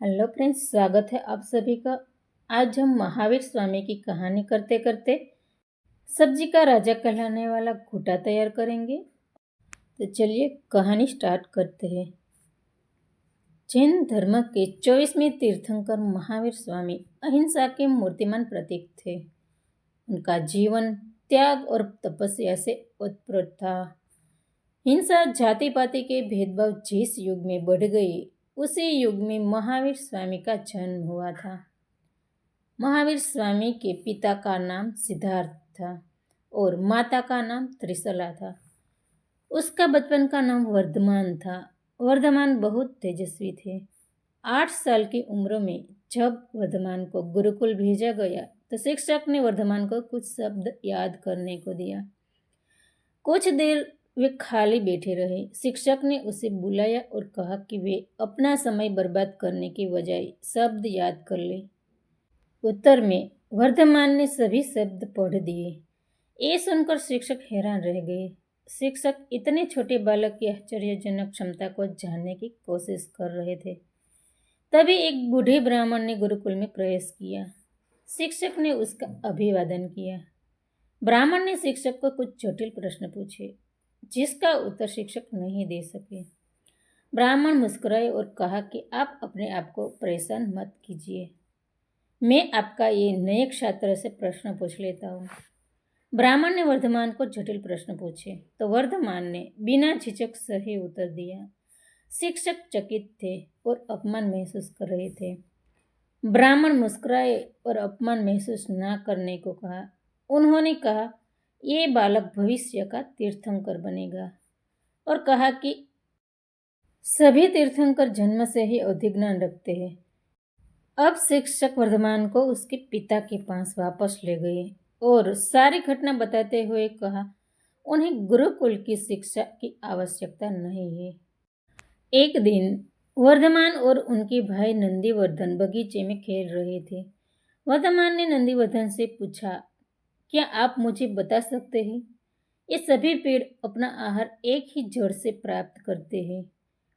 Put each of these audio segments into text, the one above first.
Hello friends, स्वागत है आप सभी का। आज हम महावीर स्वामी की कहानी करते करते सब्जी का राजा कहलाने वाला घुटा तैयार करेंगे। तो चलिए कहानी स्टार्ट करते हैं। जैन धर्म के 24वें तीर्थंकर महावीर स्वामी अहिंसा के मूर्तिमान प्रतीक थे। उनका जीवन त्याग और तपस्या से ओतप्रोत था। हिंसा जाति पाति के भेदभाव जिस युग में बढ़ गई, उसी युग में महावीर स्वामी का जन्म हुआ था। महावीर स्वामी के पिता का नाम सिद्धार्थ था और माता का नाम त्रिशला था। उसका बचपन का नाम वर्धमान था। वर्धमान बहुत तेजस्वी थे। 8 साल की उम्र में जब वर्धमान को गुरुकुल भेजा गया तो शिक्षक ने वर्धमान को कुछ शब्द याद करने को दिया। कुछ देर वे खाली बैठे रहे। शिक्षक ने उसे बुलाया और कहा कि वे अपना समय बर्बाद करने की बजाय शब्द याद कर ले। उत्तर में वर्धमान ने सभी शब्द पढ़ दिए। ये सुनकर शिक्षक हैरान रह गए। शिक्षक इतने छोटे बालक की आश्चर्यजनक क्षमता को जानने की कोशिश कर रहे थे। तभी एक बूढ़े ब्राह्मण ने गुरुकुल में प्रवेश किया। शिक्षक ने उसका अभिवादन किया। ब्राह्मण ने शिक्षक को कुछ जटिल प्रश्न पूछे, जिसका उत्तर शिक्षक नहीं दे सके। ब्राह्मण मुस्कुराए और कहा कि आप अपने आप को परेशान मत कीजिए, मैं आपका ये नए छात्र से प्रश्न पूछ लेता हूँ। ब्राह्मण ने वर्धमान को जटिल प्रश्न पूछे तो वर्धमान ने बिना झिझक सही उत्तर दिया। शिक्षक चकित थे और अपमान महसूस कर रहे थे। ब्राह्मण मुस्कुराए और अपमान महसूस न करने को कहा। उन्होंने कहा, ये बालक भविष्य का तीर्थंकर बनेगा और कहा कि सभी तीर्थंकर जन्म से ही अवधि ज्ञान रखते हैं। अब शिक्षक वर्धमान को उसके पिता के पास वापस ले गए और सारी घटना बताते हुए कहा, उन्हें गुरुकुल की शिक्षा की आवश्यकता नहीं है। एक दिन वर्धमान और उनके भाई नंदीवर्धन बगीचे में खेल रहे थे। वर्धमान ने नंदीवर्धन से पूछा, क्या आप मुझे बता सकते हैं, ये सभी पेड़ अपना आहार एक ही जड़ से प्राप्त करते हैं,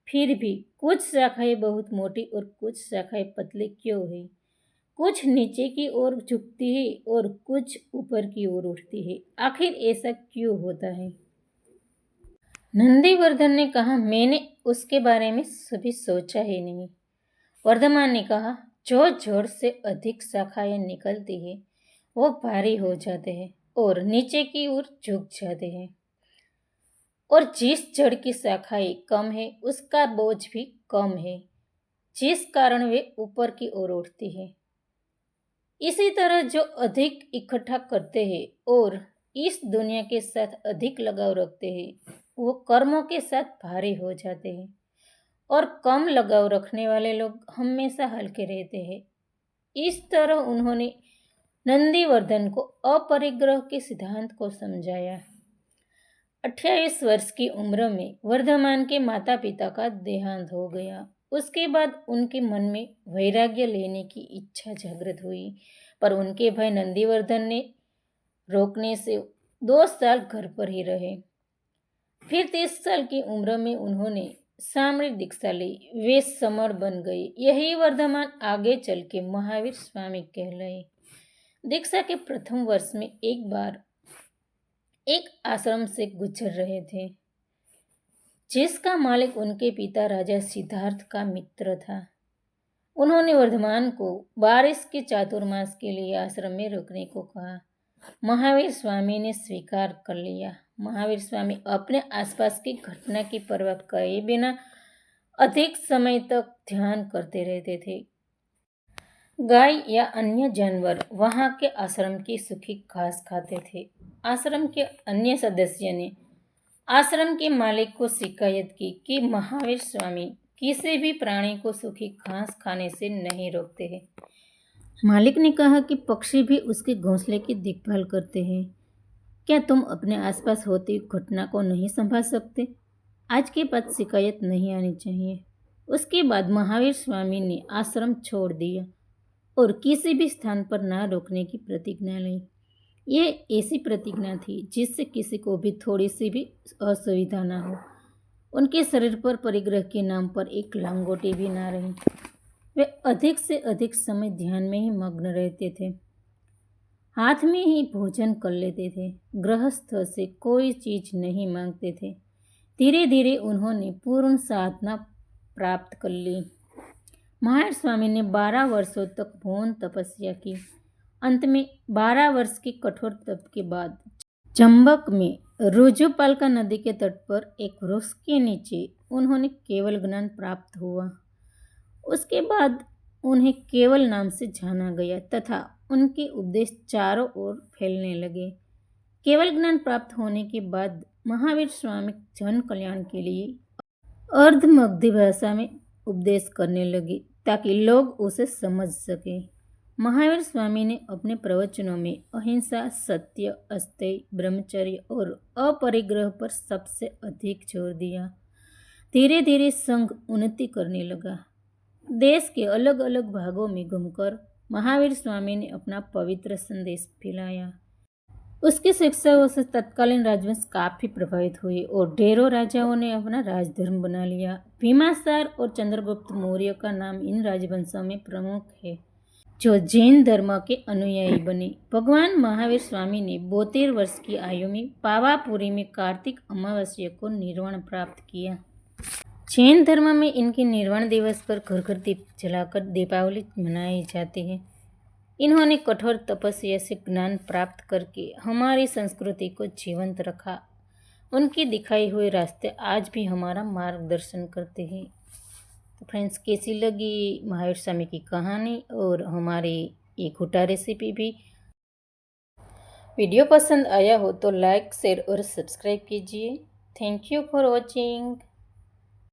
फिर भी कुछ शाखाएं बहुत मोटी और कुछ शाखाएं पतली क्यों है? कुछ नीचे की ओर झुकती है और कुछ ऊपर की ओर उठती है, आखिर ऐसा क्यों होता है? नंदीवर्धन ने कहा, मैंने उसके बारे में कभी सोचा ही नहीं। वर्धमान ने कहा, जो जड़ से अधिक शाखाएं निकलती है वो भारी हो जाते हैं और नीचे की ओर झुक जाते हैं, और जिस जड़ की शाखाएं कम है उसका बोझ भी कम है, जिस कारण वे ऊपर की ओर उठती है। इसी तरह जो अधिक इकट्ठा करते हैं और इस दुनिया के साथ अधिक लगाव रखते हैं, वो कर्मों के साथ भारी हो जाते हैं, और कम लगाव रखने वाले लोग हमेशा हल्के रहते हैं। इस तरह उन्होंने नंदीवर्धन को अपरिग्रह के सिद्धांत को समझाया। 28 वर्ष की उम्र में वर्धमान के माता पिता का देहांत हो गया। उसके बाद उनके मन में वैराग्य लेने की इच्छा जागृत हुई, पर उनके भाई नंदीवर्धन ने रोकने से 2 साल घर पर ही रहे। फिर 30 साल की उम्र में उन्होंने सामरिक दीक्षा ली। वे समर बन गए। यही वर्धमान आगे चल के महावीर स्वामी कहलाए। दीक्षा के प्रथम वर्ष में एक बार एक आश्रम से गुजर रहे थे, जिसका मालिक उनके पिता राजा सिद्धार्थ का मित्र था। उन्होंने वर्धमान को बारिश के चातुर्मास के लिए आश्रम में रुकने को कहा। महावीर स्वामी ने स्वीकार कर लिया। महावीर स्वामी अपने आसपास की घटना की परवाह किए बिना अधिक समय तक ध्यान करते रहते थे। गाय या अन्य जानवर वहां के आश्रम की सूखी घास खाते थे। आश्रम के अन्य सदस्य ने आश्रम के मालिक को शिकायत की कि महावीर स्वामी किसी भी प्राणी को सूखी घास खाने से नहीं रोकते हैं। मालिक ने कहा कि पक्षी भी उसके घोंसले की देखभाल करते हैं, क्या तुम अपने आसपास होती घटना को नहीं संभाल सकते? आज के बाद शिकायत नहीं आनी चाहिए। उसके बाद महावीर स्वामी ने आश्रम छोड़ दिया और किसी भी स्थान पर ना रोकने की प्रतिज्ञा ली। ये ऐसी प्रतिज्ञा थी जिससे किसी को भी थोड़ी सी भी असुविधा ना हो। उनके शरीर पर परिग्रह के नाम पर एक लंगोटी भी ना रही। वे अधिक से अधिक समय ध्यान में ही मग्न रहते थे, हाथ में ही भोजन कर लेते थे, गृहस्थ से कोई चीज नहीं मांगते थे। धीरे धीरे उन्होंने पूर्ण साधना प्राप्त कर ली। महावीर स्वामी ने 12 वर्षों तक मौन तपस्या की। अंत में 12 वर्ष के कठोर तप के बाद चंबक में रुजुपालका नदी के तट पर एक वृक्ष के नीचे उन्होंने केवल ज्ञान प्राप्त हुआ। उसके बाद उन्हें केवल नाम से जाना गया तथा उनके उपदेश चारों ओर फैलने लगे। केवल ज्ञान प्राप्त होने के बाद महावीर स्वामी जन कल्याण के लिए अर्धमगधी भाषा में उपदेश करने लगे ताकि लोग उसे समझ सके। महावीर स्वामी ने अपने प्रवचनों में अहिंसा, सत्य, अस्तेय, ब्रह्मचर्य और अपरिग्रह पर सबसे अधिक जोर दिया। धीरे धीरे संघ उन्नति करने लगा। देश के अलग अलग भागों में घूमकर महावीर स्वामी ने अपना पवित्र संदेश फैलाया। उसकी शिक्षाओं से तत्कालीन राजवंश काफी प्रभावित हुए और ढेरों राजाओं ने अपना राजधर्म बना लिया। भीमासार और चंद्रगुप्त मौर्य का नाम इन राजवंशों में प्रमुख है, जो जैन धर्म के अनुयायी बने। भगवान महावीर स्वामी ने 72 वर्ष की आयु में पावापुरी में कार्तिक अमावस्या को निर्वाण प्राप्त किया। जैन धर्म में इनके निर्वाण दिवस पर घर घर दीप जलाकर दीपावली मनाई जाती है। इन्होंने कठोर तपस्या से ज्ञान प्राप्त करके हमारी संस्कृति को जीवंत रखा। उनके दिखाए हुए रास्ते आज भी हमारा मार्गदर्शन करते हैं। तो फ्रेंड्स, कैसी लगी महावीर स्वामी की कहानी और हमारी ये घुटा रेसिपी भी? वीडियो पसंद आया हो तो लाइक, शेयर और सब्सक्राइब कीजिए। Thank you for watching.